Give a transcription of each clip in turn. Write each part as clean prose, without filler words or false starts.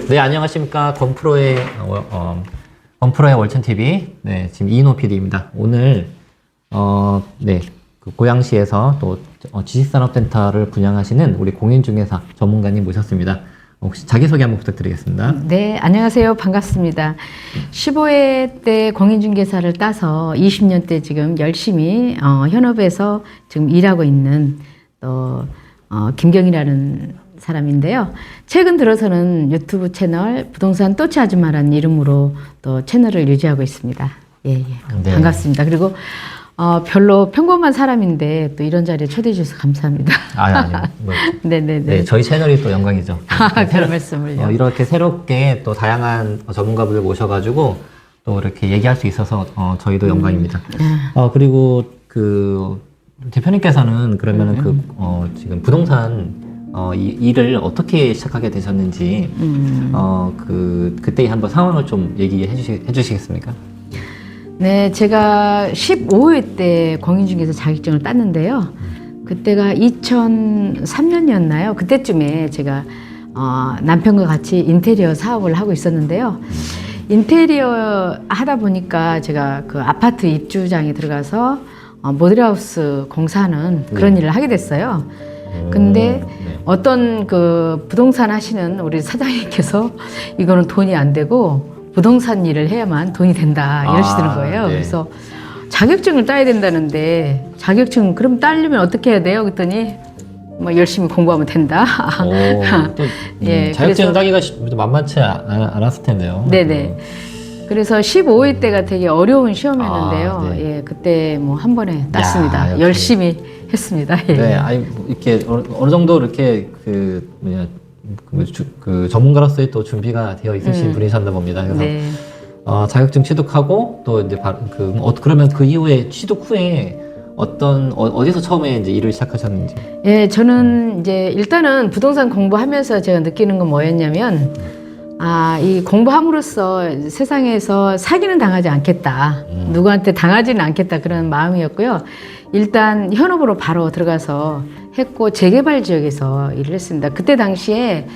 네, 안녕하십니까. 건프로의 월천TV. 네, 지금 이인호 PD입니다. 오늘, 그 고양시에서 또 지식산업센터를 분양하시는 우리 공인중개사 전문가님 모셨습니다. 혹시 자기소개 한번 부탁드리겠습니다. 네, 안녕하세요. 반갑습니다. 15회 때 공인중개사를 따서 20년대 지금 열심히 현업에서 지금 일하고 있는 또 김경이라는 사람인데요. 최근 들어서는 유튜브 채널 부동산 또치 아줌마라는 이름으로 또 채널을 유지하고 있습니다. 예, 예. 네. 반갑습니다. 그리고 별로 평범한 사람인데 또 이런 자리에 초대해 주셔서 감사합니다. 아니, 뭐, 네네네. 네, 저희 채널이 또 영광이죠. 별 말씀을요. 이렇게 새롭게 또 다양한 전문가분들 모셔가지고 또 이렇게 얘기할 수 있어서 저희도 영광입니다. 그리고 그 대표님께서는 그러면은 지금 부동산 이 일을 어떻게 시작하게 되셨는지 그때 한번 상황을 좀 얘기해 주시겠습니까? 네, 제가 15회 때 공인중개사 자격증을 땄는데요. 그때가 2003년이었나요? 그때쯤에 제가 남편과 같이 인테리어 사업을 하고 있었는데요. 인테리어 하다 보니까 제가 그 아파트 입주장에 들어가서 모델하우스 공사하는 그런 일을 하게 됐어요. 근데 어떤 그 부동산 하시는 우리 사장님께서 이거는 돈이 안 되고 부동산 일을 해야만 돈이 된다 이러시는 거예요. 네. 그래서 자격증을 따야 된다는데 자격증 그럼 따려면 어떻게 해야 돼요? 그랬더니 뭐 열심히 공부하면 된다. 또 예, 자격증을 따기가 만만치 않았을 텐데요. 네네. 그래서 15회 때가 되게 어려운 시험이었는데요. 네. 예, 그때 뭐 한 번에 땄습니다. 역시. 열심히 했습니다. 예. 네, 아니 뭐 이렇게 어느 정도 이렇게 그 전문가로서의 또 준비가 되어 있으신 분이셨나 봅니다. 그래서 네. 자격증 취득하고 또 이제 그러면 그 이후에 취득 후에 어디서 처음에 이제 일을 시작하셨는지? 예, 저는 이제 일단은 부동산 공부하면서 제가 느끼는 건 뭐였냐면 이 공부함으로써 세상에서 사기는 당하지 않겠다. 누구한테 당하지는 않겠다. 그런 마음이었고요. 일단 현업으로 바로 들어가서 했고 재개발 지역에서 일을 했습니다. 그때 당시에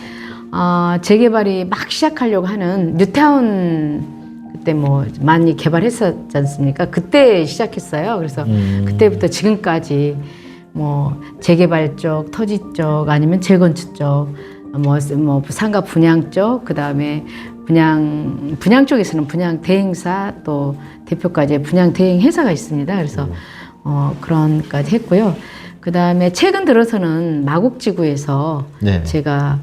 재개발이 막 시작하려고 하는 뉴타운 그때 뭐 많이 개발했었지 않습니까? 그때 시작했어요. 그래서 그때부터 지금까지 뭐 재개발 쪽, 토지 쪽 아니면 재건축 쪽 뭐 상가 분양 쪽, 그 다음에 분양 쪽에서는 분양 대행사 또 대표까지 분양 대행 회사가 있습니다. 그래서 그런까지 했고요. 그 다음에 최근 들어서는 마곡지구에서 네. 제가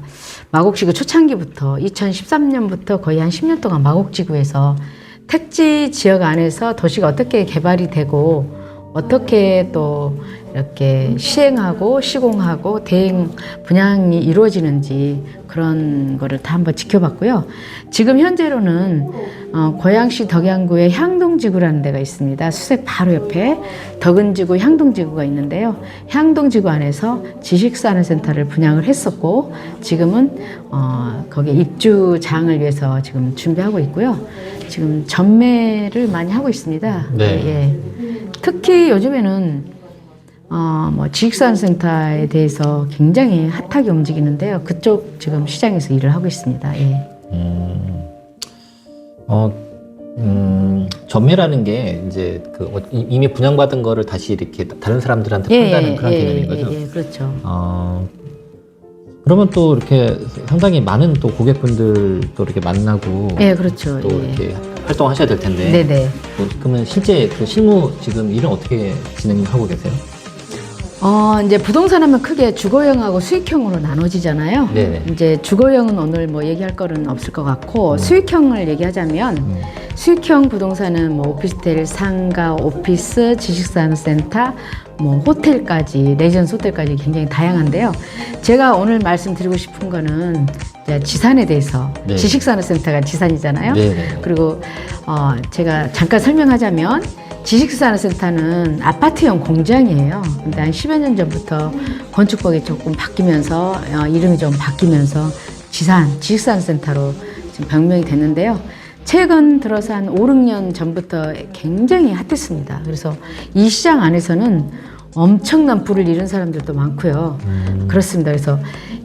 마곡지구 초창기부터 2013년부터 거의 한 10년 동안 마곡지구에서 택지 지역 안에서 도시가 어떻게 개발이 되고 어떻게 또 이렇게 시행하고 시공하고 대행 분양이 이루어지는지 그런 거를 다 한번 지켜봤고요. 지금 현재로는 고양시 덕양구에 향동지구라는 데가 있습니다. 수색 바로 옆에 덕은지구, 향동지구가 있는데요. 향동지구 안에서 지식산업센터를 분양을 했었고 지금은 거기에 입주장을 위해서 지금 준비하고 있고요. 지금 전매를 많이 하고 있습니다. 네. 예. 특히 요즘에는 뭐 지식산업센터에 대해서 굉장히 핫하게 움직이는데요. 그쪽 지금 시장에서 일을 하고 있습니다. 예. 전매라는 게 이제 이미 분양받은 거를 다시 이렇게 다른 사람들한테 판다는 그런 개념인 거죠. 예, 그렇죠. 그러면 또 이렇게 상당히 많은 또 고객분들도 이렇게 만나고 예, 그렇죠. 또 예. 이렇게 활동하셔야 될 텐데. 네네. 그러면 실제 그 실무 지금 일은 어떻게 진행하고 계세요? 이제 부동산 하면 크게 주거형하고 수익형으로 나눠지잖아요. 네네. 이제 주거형은 오늘 뭐 얘기할 거는 없을 것 같고 수익형을 얘기하자면 수익형 부동산은 뭐 오피스텔, 상가, 오피스, 지식산업센터, 뭐 호텔까지, 레지던스 호텔까지 굉장히 다양한데요. 제가 오늘 말씀드리고 싶은 거는 이제 지산에 대해서 네. 지식산업센터가 지산이잖아요. 네네. 그리고 제가 잠깐 설명하자면 지식산업센터는 아파트형 공장이에요. 근데 한 10여 년 전부터 건축법이 조금 바뀌면서 이름이 좀 바뀌면서 지식산업센터로 지금 변명이 됐는데요. 최근 들어서 한 5, 6년 전부터 굉장히 핫했습니다. 그래서 이 시장 안에서는 엄청난 부를 이룬 사람들도 많고요. 그렇습니다. 그래서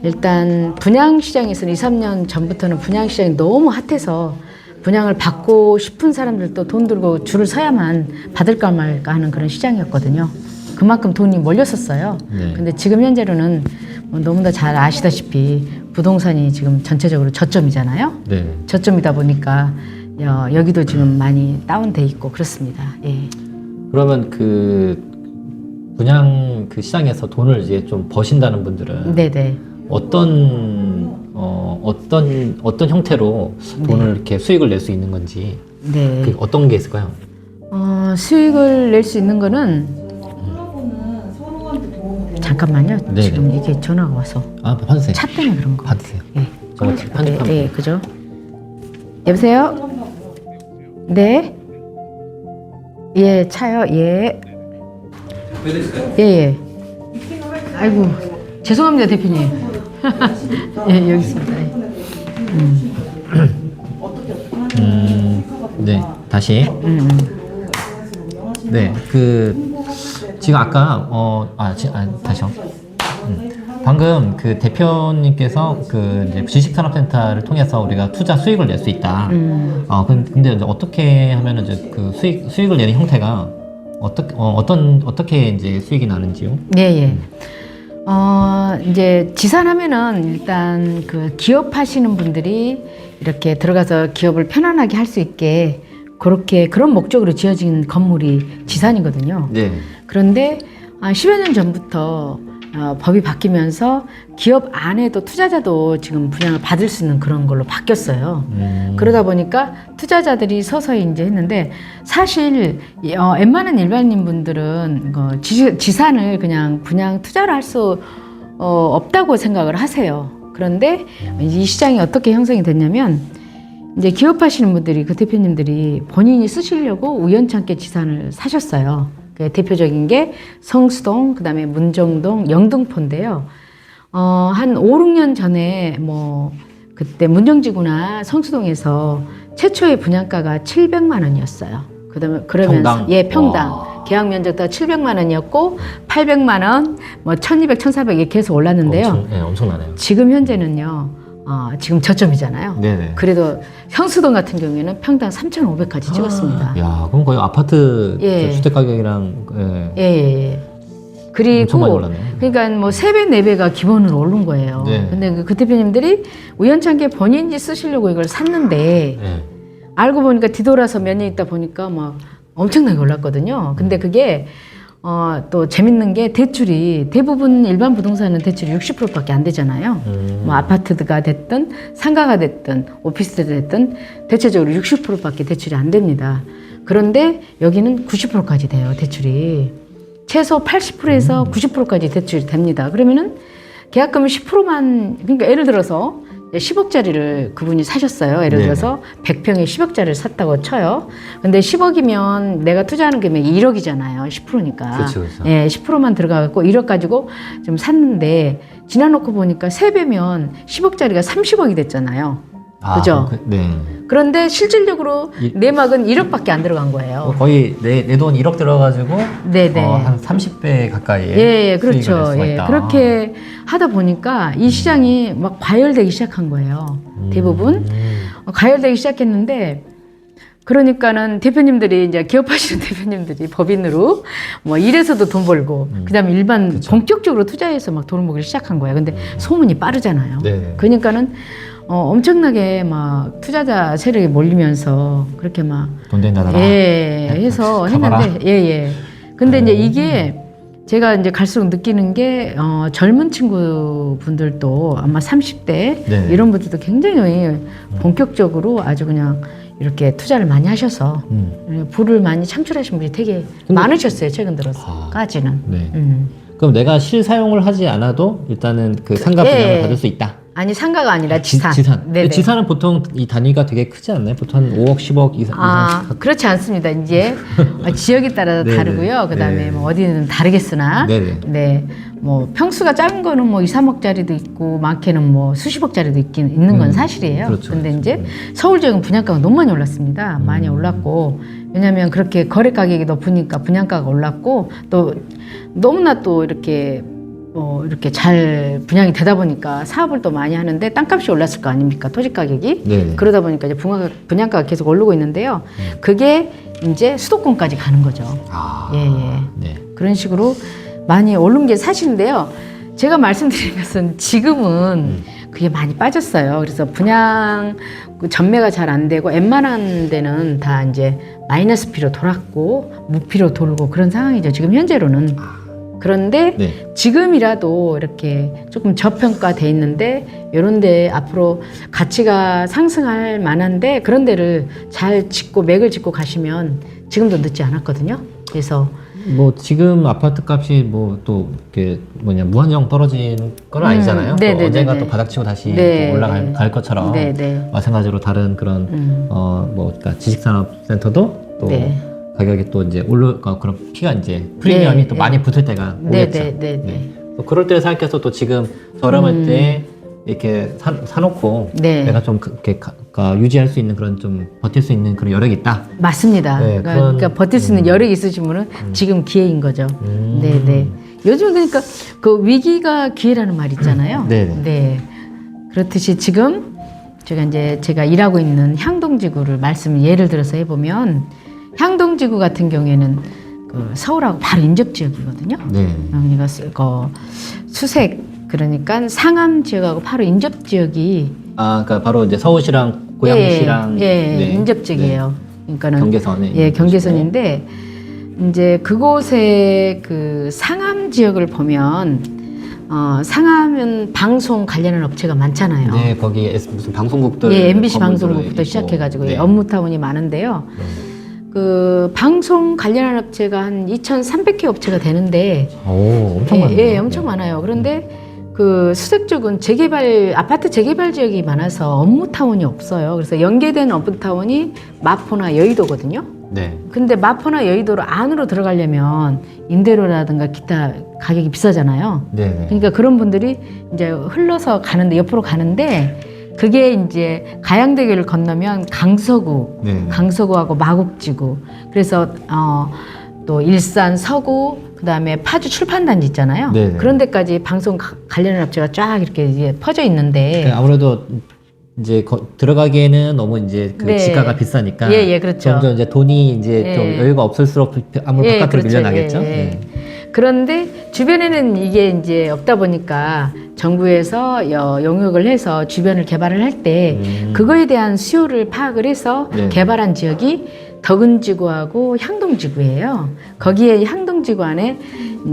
일단 분양 시장에서는 2, 3년 전부터는 분양 시장이 너무 핫해서 분양을 받고 싶은 사람들도 돈 들고 줄을 서야만 받을까 말까 하는 그런 시장이었거든요. 그만큼 돈이 몰렸었어요. 네. 근데 지금 현재로는 뭐 너무나 잘 아시다시피 부동산이 지금 전체적으로 저점이잖아요. 네. 저점이다 보니까 여기도 지금 많이 다운돼 있고 그렇습니다. 예. 그러면 그 분양 그 시장에서 돈을 이제 좀 버신다는 분들은 네네. 어떤 형태로 돈을 이렇게 수익을 낼 수 있는 건지 네. 그 어떤 게 있을까요? 수익을 낼 수 있는 거는 잠깐만요. 네네. 지금 이게 전화가 와서 받으세요. 차 때문에 그런 거. 받으세요. 예. 저 편집하면 예, 그죠? 여보세요? 네. 예, 차요. 예. 예, 예. 아이고, 죄송합니다, 대표님. 예, 여기 있습니다. 네, 다시. 네, 지금 아까 다시요. 방금 그 대표님께서 그 이제 주식산업센터를 통해서 우리가 투자 수익을 낼 수 있다. 근데 이제 어떻게 하면은 이제 그 수익을 내는 형태가 어떻게 이제 수익이 나는지요? 예, 예. 이제 지산하면은 일단 그 기업 하시는 분들이 이렇게 들어가서 기업을 편안하게 할 수 있게 그런 목적으로 지어진 건물이 지산이거든요. 네. 그런데 10여 년 전부터 법이 바뀌면서 기업 안에도 투자자도 지금 분양을 받을 수 있는 그런 걸로 바뀌었어요. 그러다 보니까 투자자들이 서서히 이제 했는데 사실 웬만한 일반인 분들은 지산을 그냥 분양 투자를 할 수 없다고 생각을 하세요. 그런데 이 시장이 어떻게 형성이 됐냐면 이제 기업하시는 분들이 그 대표님들이 본인이 쓰시려고 우연찮게 지산을 사셨어요. 대표적인 게 성수동, 그다음에 문정동, 영등포인데요. 한 5, 6년 전에 그때 문정지구나 성수동에서 최초의 분양가가 700만 원이었어요. 그다음에 그러면서 평당? 예, 평당. 와. 계약 면적도 700만 원이었고 800만 원, 1200, 1400 이렇게 해서 올랐는데요. 엄청나네요. 지금 현재는요. 지금 저점이잖아요. 네네. 그래도 성수동 같은 경우에는 평당 3,500까지 찍었습니다. 야, 그럼 거의 아파트 예. 주택 가격이랑 예. 엄청 많이 그리고 올랐네요. 그러니까 3배, 4배가 기본으로 오른 거예요. 네. 근데 그 대표님들이 우연찮게 본인이 쓰시려고 이걸 샀는데 네. 알고 보니까 뒤돌아서 몇 년 있다 보니까 막 엄청나게 올랐거든요. 근데 그게 또 재밌는 게 대출이 대부분 일반 부동산은 대출이 60%밖에 안 되잖아요. 아파트가 됐든 상가가 됐든 오피스텔이 됐든 대체적으로 60%밖에 대출이 안 됩니다. 그런데 여기는 90%까지 돼요, 대출이. 최소 80%에서 90%까지 대출이 됩니다. 그러면은 계약금 10%만, 그러니까 예를 들어서 10억짜리를 그분이 사셨어요. 예를 들어서 100평에 10억짜리를 샀다고 쳐요. 근데 10억이면 내가 투자하는 금액이 1억이잖아요. 10%니까. 그렇죠. 예, 10%만 들어가고 1억 가지고 좀 샀는데 지나놓고 보니까 3배면 10억짜리가 30억이 됐잖아요. 그죠? 네. 그런데 실질적으로 내막은 1억밖에 안 들어간 거예요. 거의 내 돈 1억 들어가지고 네네. 한 30배 가까이의 예, 수익을 낼 그렇죠. 수가 예, 있다. 그렇게 하다 보니까 이 시장이 막 과열되기 시작한 거예요. 대부분 과열되기 시작했는데 그러니까는 대표님들이 이제 기업하시는 대표님들이 법인으로 일에서도 돈 벌고 그다음에 일반 그쵸. 본격적으로 투자해서 막 돈을 벌기 시작한 거예요. 근데 소문이 빠르잖아요. 네. 그러니까는 엄청나게 막 투자자 세력이 몰리면서 그렇게 막 돈 된다더라. 해서 가봐라. 했는데 근데 이제 이게 제가 이제 갈수록 느끼는 게 젊은 친구분들도 아마 30대 네. 이런 분들도 굉장히 본격적으로 아주 그냥 이렇게 투자를 많이 하셔서 부를 많이 창출하신 분이 되게 많으셨어요, 최근 들어서까지는. 네. 그럼 내가 실사용을 하지 않아도 일단은 그 상가 분양을 받을 수 있다. 아니 상가가 아니라 지산. 근데 지산은 보통 이 단위가 되게 크지 않나요? 보통 한 5억, 10억 이상. 그렇지 않습니다. 이제 지역에 따라 네네. 다르고요. 그다음에 네. 어디는 다르겠으나, 네네. 네, 평수가 작은 거는 2, 3억짜리도 있고 많게는 수십억짜리도 있는 건 사실이에요. 그렇죠. 근데 이제 서울 지역은 분양가가 너무 많이 올랐습니다. 많이 올랐고 왜냐하면 그렇게 거래 가격이 높으니까 분양가가 올랐고 또 너무나 또 이렇게 이렇게 잘 분양이 되다 보니까 사업을 또 많이 하는데 땅값이 올랐을 거 아닙니까? 토지 가격이. 네. 그러다 보니까 이제 분양가가 계속 오르고 있는데요. 그게 이제 수도권까지 가는 거죠. 아, 예, 예. 네. 그런 식으로 많이 오른 게 사실인데요. 제가 말씀드린 것은 지금은 그게 많이 빠졌어요. 그래서 분양 전매가 잘 안 되고 웬만한 데는 다 이제 마이너스 피로 돌았고 무피로 돌고 그런 상황이죠. 지금 현재로는. 그런데 네. 지금이라도 이렇게 조금 저평가돼 있는데 이런 데 앞으로 가치가 상승할 만한데 그런 데를 잘 짚고 맥을 짚고 가시면 지금도 늦지 않았거든요. 그래서 뭐 지금 아파트 값이 뭐 또 이렇게 무한정 떨어진 건 아니잖아요. 또 네네네네. 언젠가 또 바닥치고 다시 네. 또 올라갈 것처럼 네네. 마찬가지로 다른 그런 그러니까 지식산업센터도 또 네. 가격이 또 이제 그런 피가 이제 프리미엄이 네, 또 네. 많이 붙을 때가 오겠죠. 네네네. 또 그럴 때를 생각해서 또 지금 저렴할 때 이렇게 사놓고 네. 내가 좀 이렇게 유지할 수 있는 그런 좀 버틸 수 있는 그런 여력이 있다. 맞습니다. 네, 그러니까 버틸 수 있는 여력이 있으신 분은 지금 기회인 거죠. 네네. 요즘 그러니까 그 위기가 기회라는 말 있잖아요. 네네. 네. 그렇듯이 지금 제가 일하고 있는 향동지구를 예를 들어서 해보면 향동지구 같은 경우에는 그 서울하고 바로 인접 지역이거든요. 네. 그러니까 수색 그러니까 상암 지역하고 바로 인접 지역이 그러니까 바로 이제 서울시랑 고양시랑 네. 인접 지역이에요. 그러니까는 경계선에 예, 경계선인데 이제 그곳에 그 상암 지역을 보면 상암은 방송 관련한 업체가 많잖아요. 네, 거기 무슨 방송국들 예, MBC 건물들이 방송국부터 있고. 시작해가지고 네. 업무타운이 많은데요. 그 방송 관련한 업체가 한 2,300개 업체가 되는데 오, 엄청 많네요. 예, 엄청 많아요. 그런데 그 수색 쪽은 아파트 재개발 지역이 많아서 업무타운이 없어요. 그래서 연계된 업무타운이 마포나 여의도거든요. 네. 근데 마포나 여의도로 안으로 들어가려면 임대료라든가 기타 가격이 비싸잖아요. 네. 그러니까 그런 분들이 이제 흘러서 가는데 옆으로 가는데 그게 이제 가양대교를 건너면 강서구, 네. 강서구하고 마곡지구. 그래서 또 일산, 서구, 그다음에 파주 출판단지 있잖아요. 네네. 그런 데까지 방송 관련한 업체가 쫙 이렇게 이제 퍼져 있는데. 그러니까 아무래도 이제 들어가기에는 너무 이제 그 네. 지가가 비싸니까 예, 그렇죠. 점점 이제 돈이 이제 예. 좀 여유가 없을수록 아무래도 예, 바깥으로 그렇죠. 밀려나겠죠. 예, 예. 네. 그런데 주변에는 이게 이제 없다 보니까 정부에서 용역을 해서 주변을 개발을 할 때 그거에 대한 수요를 파악을 해서 네. 개발한 지역이 덕은지구하고 향동지구예요. 거기에 향동지구 안에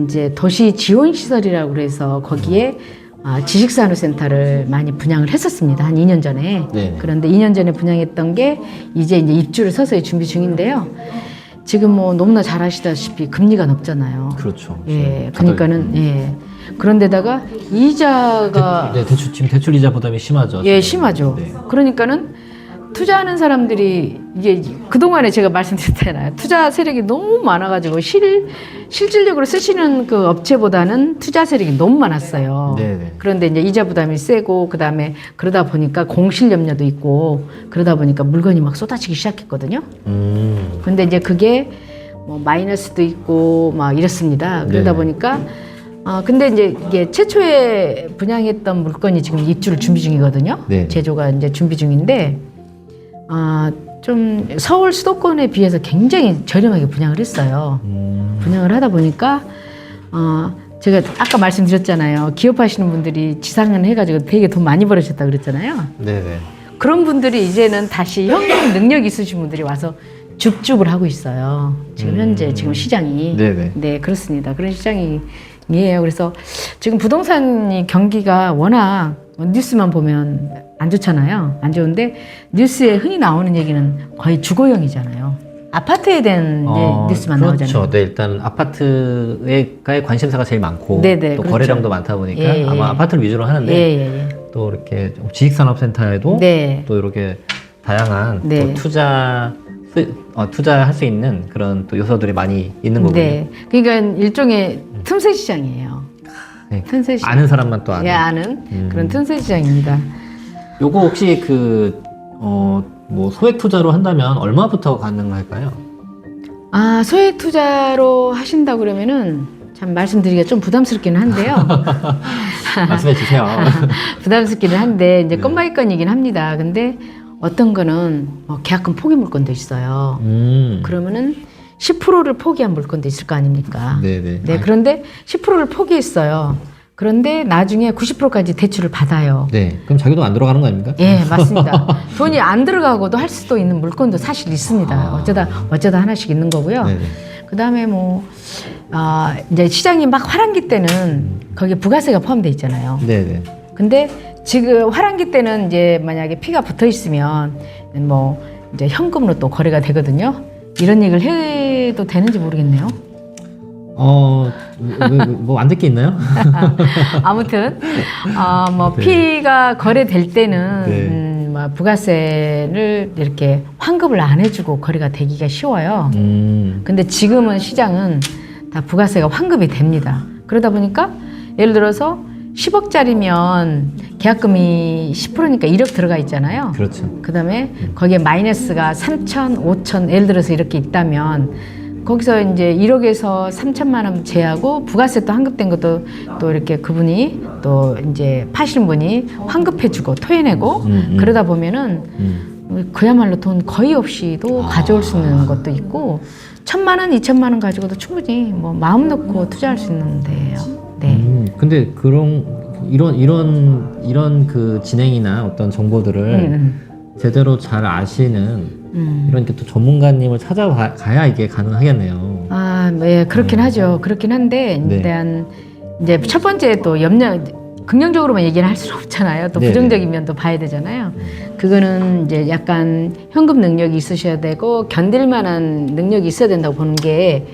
이제 도시 지원 시설이라고 그래서 거기에 지식산업센터를 많이 분양을 했었습니다. 한 2년 전에. 네. 그런데 2년 전에 분양했던 게 이제 입주를 서서히 준비 중인데요. 지금 뭐 너무나 잘 아시다시피 금리가 높잖아요. 그렇죠. 예, 다들 그러니까는 예. 그런데다가 이자가 지금 대출 이자 부담이 심하죠. 예, 지금. 심하죠. 네. 그러니까는 투자하는 사람들이 이게 그동안에 제가 말씀드렸잖아요. 투자 세력이 너무 많아가지고 실질적으로 쓰시는 그 업체보다는 투자 세력이 너무 많았어요. 네네. 그런데 이제 이자 부담이 세고 그다음에 그러다 보니까 공실 염려도 있고 그러다 보니까 물건이 막 쏟아지기 시작했거든요. 근데 이제 그게 뭐 마이너스도 있고 막 이렇습니다. 그러다 네. 보니까 근데 이제 이게 최초에 분양했던 물건이 지금 입주를 준비 중이거든요. 네. 제조가 이제 준비 중인데 좀 서울 수도권에 비해서 굉장히 저렴하게 분양을 했어요. 분양을 하다 보니까 제가 아까 말씀드렸잖아요. 기업하시는 분들이 지상을 해가지고 되게 돈 많이 벌으셨다 그랬잖아요. 네네. 그런 분들이 이제는 다시 현금 능력 있으신 분들이 와서 줍줍을 하고 있어요. 지금 현재 지금 시장이. 네네. 네, 그렇습니다. 그런 시장이에요. 그래서 지금 부동산이 경기가 워낙 뉴스만 보면 안 좋잖아요. 안 좋은데 뉴스에 흔히 나오는 얘기는 거의 주거형이잖아요. 아파트에 대한 뉴스만 그렇죠. 나오잖아요. 네, 일단 아파트에 관심사가 제일 많고 네네, 또 그렇죠. 거래량도 많다 보니까 예, 예. 아마 아파트를 위주로 하는데 예. 또 이렇게 지식산업센터에도 네. 또 이렇게 다양한 네. 또 투자할 수 있는 그런 또 요소들이 많이 있는 거군요. 네. 그러니까 일종의 틈새 시장이에요. 네. 틈새 시장. 아는 사람만 또 아는. 예, 아는 그런 틈새 시장입니다. 요거 혹시 뭐 소액 투자로 한다면 얼마부터 가능할까요? 소액 투자로 하신다 그러면은 참 말씀드리기가 좀 부담스럽기는 한데요. 말씀해 주세요. 부담스럽기는 한데 이제 네. 건마이건이긴 합니다. 근데 어떤 거는 계약금 포기 물건도 있어요. 그러면은 10%를 포기한 물건도 있을 거 아닙니까? 네네. 네, 그런데 10%를 포기했어요. 그런데 나중에 90%까지 대출을 받아요. 네. 그럼 자기 돈 안 들어가는 거 아닙니까? 예, 맞습니다. 돈이 안 들어가고도 할 수도 있는 물건도 사실 있습니다. 어쩌다 하나씩 있는 거고요. 네네. 그 다음에 이제 시장이 막 화랑기 때는 거기에 부가세가 포함되어 있잖아요. 네네. 근데 지금 화랑기 때는 이제 만약에 피가 붙어 있으면 이제 현금으로 또 거래가 되거든요. 이런 얘기를 해도 되는지 모르겠네요. 뭐 안 될 게 있나요? 아무튼 네. 피가 거래될 때는 네. 부가세를 이렇게 환급을 안 해주고 거래가 되기가 쉬워요. 음. 근데 지금은 시장은 다 부가세가 환급이 됩니다. 그러다 보니까 예를 들어서 10억짜리면 계약금이 10%니까 1억 들어가 있잖아요. 그렇죠. 그다음에 거기에 마이너스가 3천, 5천 예를 들어서 이렇게 있다면 거기서 이제 1억에서 3천만 원 제하고 부가세 또 환급된 것도 또 이렇게 그분이 또 이제 파시는 분이 환급해주고 토해내고 그러다 보면은 그야말로 돈 거의 없이도 가져올 수 있는 것도 있고 1,000만 원, 2천만 원 가지고도 충분히 마음 놓고 투자할 수 있는 데예요. 네. 근데 이런 그 진행이나 어떤 정보들을 제대로 잘 아시는 이런 또 전문가님을 찾아가야 이게 가능하겠네요. 네, 그렇긴 하죠. 그렇긴 한데 네. 일단 이제 첫 번째 또 긍정적으로만 얘기를 할 수는 없잖아요. 또 네네. 부정적인 면도 봐야 되잖아요. 그거는 이제 약간 현금 능력이 있으셔야 되고 견딜 만한 능력이 있어야 된다고 보는 게